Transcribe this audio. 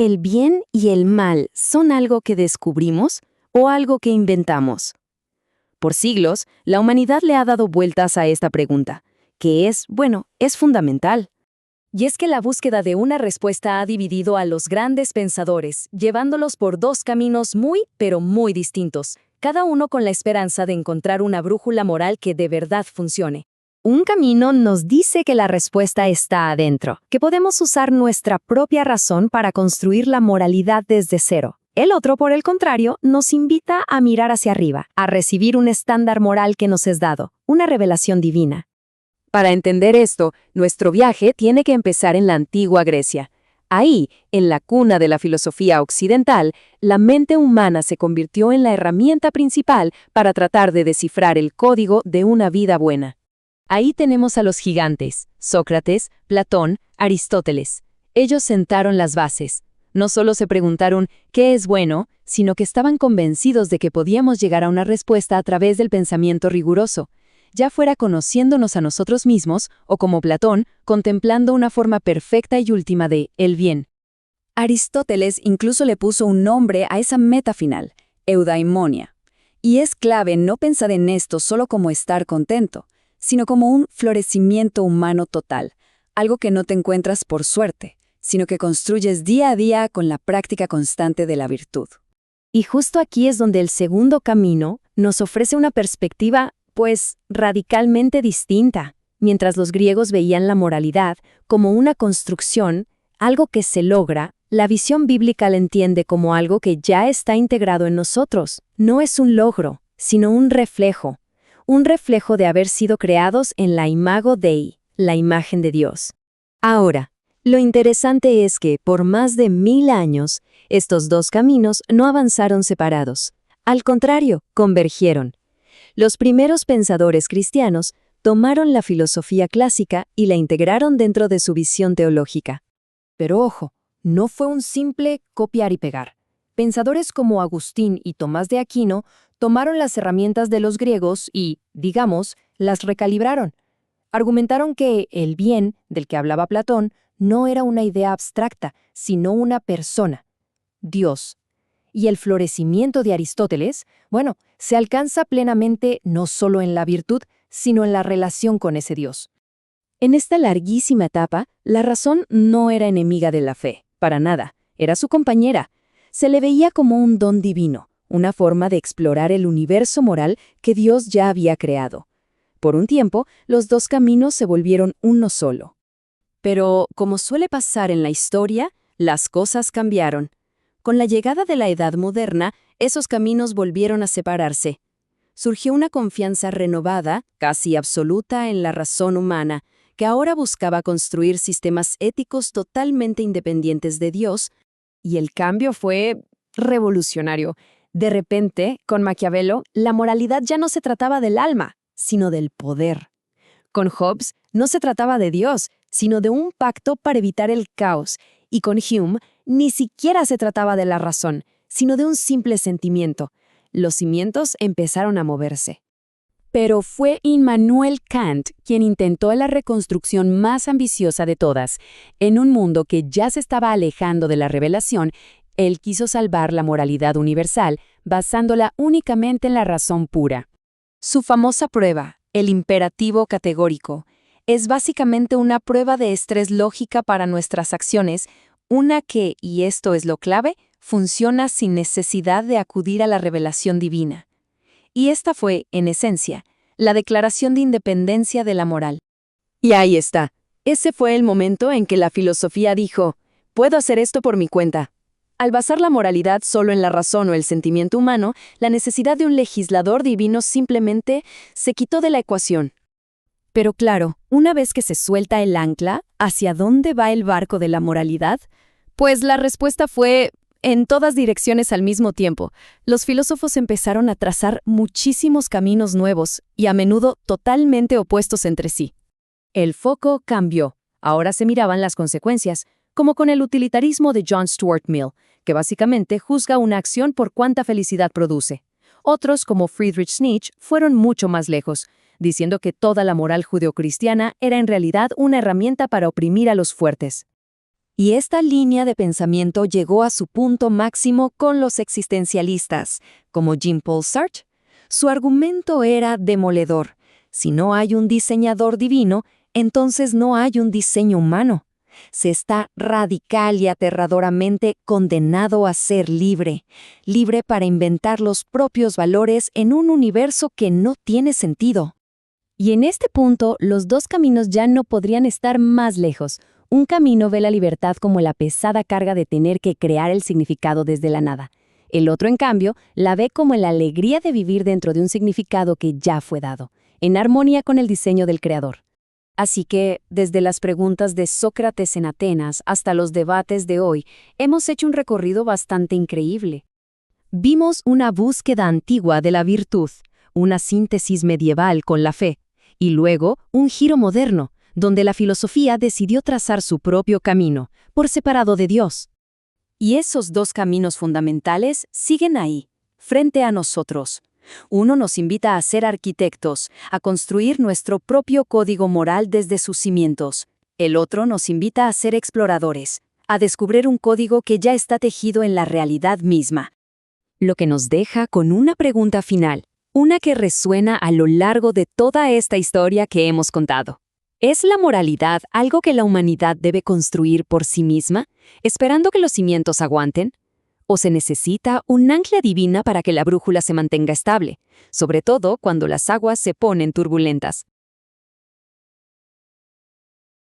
¿El bien y el mal son algo que descubrimos o algo que inventamos? Por siglos, la humanidad le ha dado vueltas a esta pregunta, que es fundamental. Y es que la búsqueda de una respuesta ha dividido a los grandes pensadores, llevándolos por dos caminos pero muy distintos, cada uno con la esperanza de encontrar una brújula moral que de verdad funcione. Un camino nos dice que la respuesta está adentro, que podemos usar nuestra propia razón para construir la moralidad desde cero. El otro, por el contrario, nos invita a mirar hacia arriba, a recibir un estándar moral que nos es dado, una revelación divina. Para entender esto, nuestro viaje tiene que empezar en la antigua Grecia. Ahí, en la cuna de la filosofía occidental, la mente humana se convirtió en la herramienta principal para tratar de descifrar el código de una vida buena. Ahí tenemos a los gigantes, Sócrates, Platón, Aristóteles. Ellos sentaron las bases. No solo se preguntaron ¿qué es bueno?, sino que estaban convencidos de que podíamos llegar a una respuesta a través del pensamiento riguroso, ya fuera conociéndonos a nosotros mismos o, como Platón, contemplando una forma perfecta y última de el bien. Aristóteles incluso le puso un nombre a esa meta final, eudaimonia. Y es clave no pensar en esto solo como estar contento, sino como un florecimiento humano total, algo que no te encuentras por suerte, sino que construyes día a día con la práctica constante de la virtud. Y justo aquí es donde el segundo camino nos ofrece una perspectiva, radicalmente distinta. Mientras los griegos veían la moralidad como una construcción, algo que se logra, la visión bíblica la entiende como algo que ya está integrado en nosotros. No es un logro, sino un reflejo de haber sido creados en la imago Dei, la imagen de Dios. Ahora, lo interesante es que, por más de 1000 años, estos dos caminos no avanzaron separados. Al contrario, convergieron. Los primeros pensadores cristianos tomaron la filosofía clásica y la integraron dentro de su visión teológica. Pero ojo, no fue un simple copiar y pegar. Pensadores como Agustín y Tomás de Aquino tomaron las herramientas de los griegos y, las recalibraron. Argumentaron que el bien, del que hablaba Platón, no era una idea abstracta, sino una persona, Dios. Y el florecimiento de Aristóteles, se alcanza plenamente no solo en la virtud, sino en la relación con ese Dios. En esta larguísima etapa, la razón no era enemiga de la fe, para nada, era su compañera. Se le veía como un don divino, una forma de explorar el universo moral que Dios ya había creado. Por un tiempo, los dos caminos se volvieron uno solo. Pero, como suele pasar en la historia, las cosas cambiaron. Con la llegada de la Edad Moderna, esos caminos volvieron a separarse. Surgió una confianza renovada, casi absoluta, en la razón humana, que ahora buscaba construir sistemas éticos totalmente independientes de Dios, y el cambio fue revolucionario. De repente, con Maquiavelo, la moralidad ya no se trataba del alma, sino del poder. Con Hobbes, no se trataba de Dios, sino de un pacto para evitar el caos, y con Hume, ni siquiera se trataba de la razón, sino de un simple sentimiento. Los cimientos empezaron a moverse. Pero fue Immanuel Kant quien intentó la reconstrucción más ambiciosa de todas. En un mundo que ya se estaba alejando de la revelación, él quiso salvar la moralidad universal, basándola únicamente en la razón pura. Su famosa prueba, el imperativo categórico, es básicamente una prueba de estrés lógica para nuestras acciones, una que, y esto es lo clave, funciona sin necesidad de acudir a la revelación divina. Y esta fue, en esencia, la declaración de independencia de la moral. Y ahí está. Ese fue el momento en que la filosofía dijo, puedo hacer esto por mi cuenta. Al basar la moralidad solo en la razón o el sentimiento humano, la necesidad de un legislador divino simplemente se quitó de la ecuación. Pero claro, una vez que se suelta el ancla, ¿hacia dónde va el barco de la moralidad? Pues la respuesta fue en todas direcciones al mismo tiempo. Los filósofos empezaron a trazar muchísimos caminos nuevos y a menudo totalmente opuestos entre sí. El foco cambió. Ahora se miraban las consecuencias, como con el utilitarismo de John Stuart Mill, que básicamente juzga una acción por cuánta felicidad produce. Otros, como Friedrich Nietzsche, fueron mucho más lejos, diciendo que toda la moral judeocristiana era en realidad una herramienta para oprimir a los fuertes. Y esta línea de pensamiento llegó a su punto máximo con los existencialistas, como Jean-Paul Sartre. Su argumento era demoledor. Si no hay un diseñador divino, entonces no hay un diseño humano. Se está radical y aterradoramente condenado a ser libre, libre para inventar los propios valores en un universo que no tiene sentido. Y en este punto, los dos caminos ya no podrían estar más lejos. Un camino ve la libertad como la pesada carga de tener que crear el significado desde la nada. El otro, en cambio, la ve como la alegría de vivir dentro de un significado que ya fue dado, en armonía con el diseño del creador. Así que, desde las preguntas de Sócrates en Atenas hasta los debates de hoy, hemos hecho un recorrido bastante increíble. Vimos una búsqueda antigua de la virtud, una síntesis medieval con la fe, y luego un giro moderno, donde la filosofía decidió trazar su propio camino, por separado de Dios. Y esos dos caminos fundamentales siguen ahí, frente a nosotros. Uno nos invita a ser arquitectos, a construir nuestro propio código moral desde sus cimientos. El otro nos invita a ser exploradores, a descubrir un código que ya está tejido en la realidad misma. Lo que nos deja con una pregunta final, una que resuena a lo largo de toda esta historia que hemos contado. ¿Es la moralidad algo que la humanidad debe construir por sí misma, esperando que los cimientos aguanten? ¿O se necesita un ancla divina para que la brújula se mantenga estable, sobre todo cuando las aguas se ponen turbulentas?